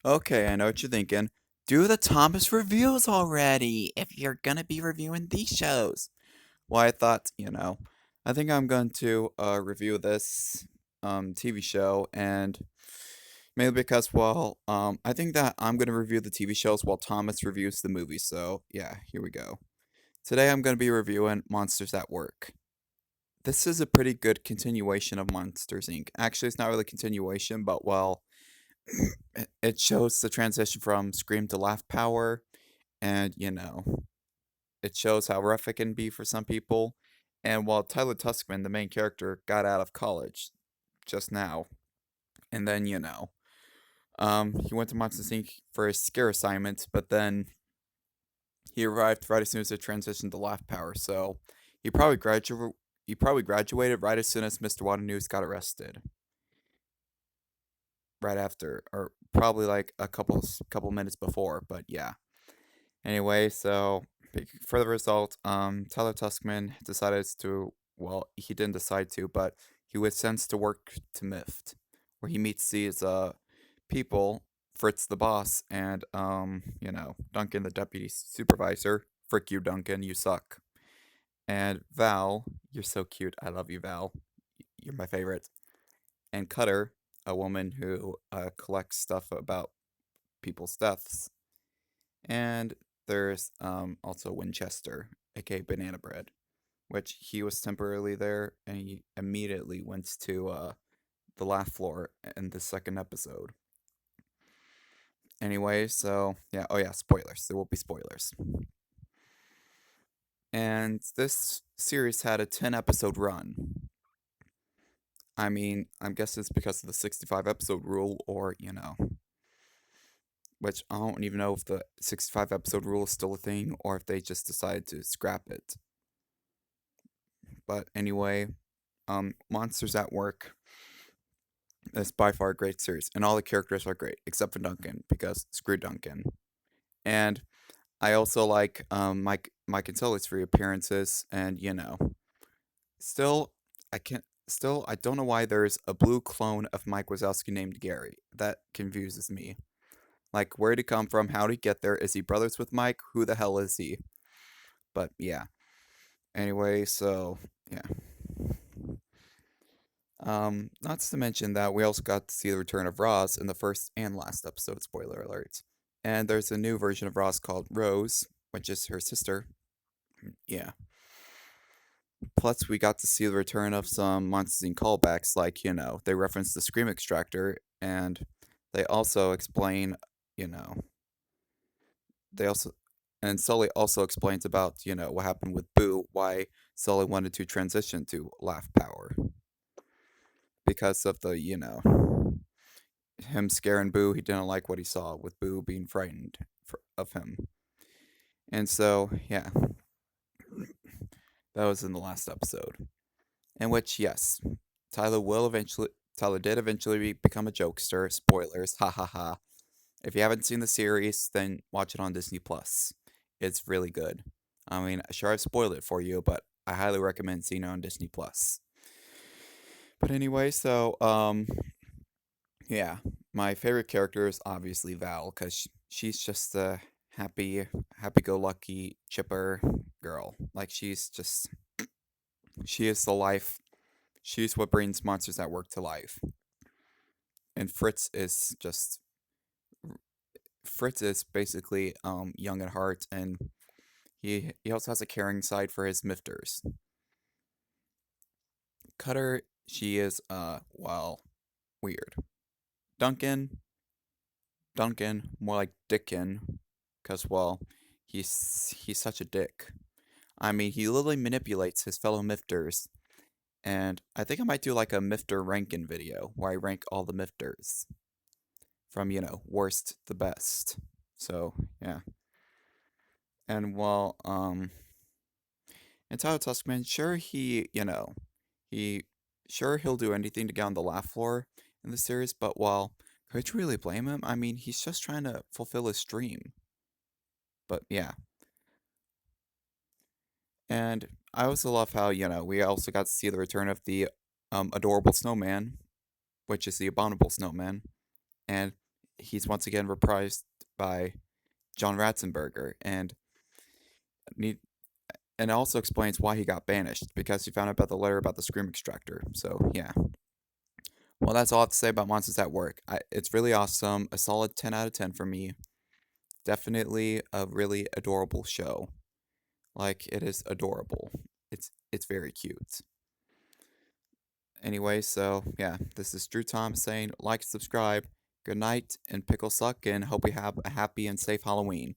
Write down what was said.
Okay, I know what you're thinking. Do the Thomas reviews already if you're gonna be reviewing these shows. Well, I thought, I think I'm going to review this TV show and mainly because, well, I think that I'm gonna review the TV shows while Thomas reviews the movies. So, yeah, here we go. Today I'm gonna be reviewing Monsters at Work. This is a pretty good continuation of Monsters Inc. Actually, it's not really a continuation, but well, it shows the transition from Scream to Laugh Power, and it shows how rough it can be for some people. And while Tyler Tuskman, the main character, got out of college just now, and then he went to Monsters Inc. for a scare assignment, but then he arrived right as soon as it transitioned to Laugh Power. So he probably graduated. He probably graduated right as soon as Mr. Waternoose got arrested. Right after, or probably like a couple minutes before. But yeah. Anyway, so for the result, Tyler Tuskman decided to, well, he didn't decide to, but he was sent to work to Mift, where he meets these people, Fritz the boss, and Duncan the deputy supervisor. Frick you, Duncan, you suck. And Val, you're so cute. I love you, Val. You're my favorite. And Cutter, a woman who collects stuff about people's deaths. And there's also Winchester, aka Banana Bread, which he was temporarily there, and he immediately went to the laugh floor in the second episode. Anyway, so yeah, oh yeah, spoilers. There will be spoilers. And this series had a 10 episode run. I mean, I'm guessing it's because of the 65 episode rule, or, which I don't even know if the 65 episode rule is still a thing, or if they just decided to scrap it. But anyway, Monsters at Work is by far a great series, and all the characters are great except for Duncan because screw Duncan. And I also like Mike and Sully's reappearances, and still I don't know why there's a blue clone of Mike Wazowski named Gary. That confuses me. Like, where'd he come from? How'd he get there? Is he brothers with Mike? Who the hell is he? But yeah. Anyway, so yeah. Not to mention that we also got to see the return of Roz in the first and last episode, spoiler alert. And there's a new version of Roz called Rose, which is her sister. Yeah. Plus, we got to see the return of some Monsters Inc. callbacks, like, they reference the Scream Extractor, and they also explain, you know, they also, and Sully also explains about, what happened with Boo, why Sully wanted to transition to Laugh Power. Because of the, him scaring Boo. He didn't like what he saw with Boo being frightened of him. And so, yeah, that was in the last episode. In which, yes, Tyler did eventually become a jokester. Spoilers, ha ha ha. If you haven't seen the series, then watch it on Disney Plus. It's really good. I mean, sure I've spoiled it for you, but I highly recommend seeing it on Disney Plus. But anyway, so yeah, my favorite character is obviously Val because she's just a happy-go-lucky, chipper girl. Like she is the life. She's what brings Monsters at Work to life. And Fritz is basically young at heart, and he also has a caring side for his mifters. Cutter, she is well, weird. Duncan, more like Dickin, cause well, he's such a dick. I mean, he literally manipulates his fellow mifters, and I think I might do like a mifter ranking video where I rank all the mifters from worst to best. So yeah, and well, and Tyler Tuskman, sure he sure he'll do anything to get on the laugh floor in the series, but well, could you really blame him? I mean, he's just trying to fulfill his dream. But yeah, and I also love how we also got to see the return of the adorable snowman, which is the abominable snowman, and he's once again reprised by John Ratzenberger, need, and it also explains why he got banished, because he found out about the letter about the Scream Extractor. So, yeah. Well, that's all I have to say about Monsters at Work. It's really awesome. A solid 10 out of 10 for me. Definitely a really adorable show. Like, it is adorable. It's very cute. Anyway, so yeah, this is Drew Thomas saying like, subscribe, good night, and pickle suck, and hope we have a happy and safe Halloween.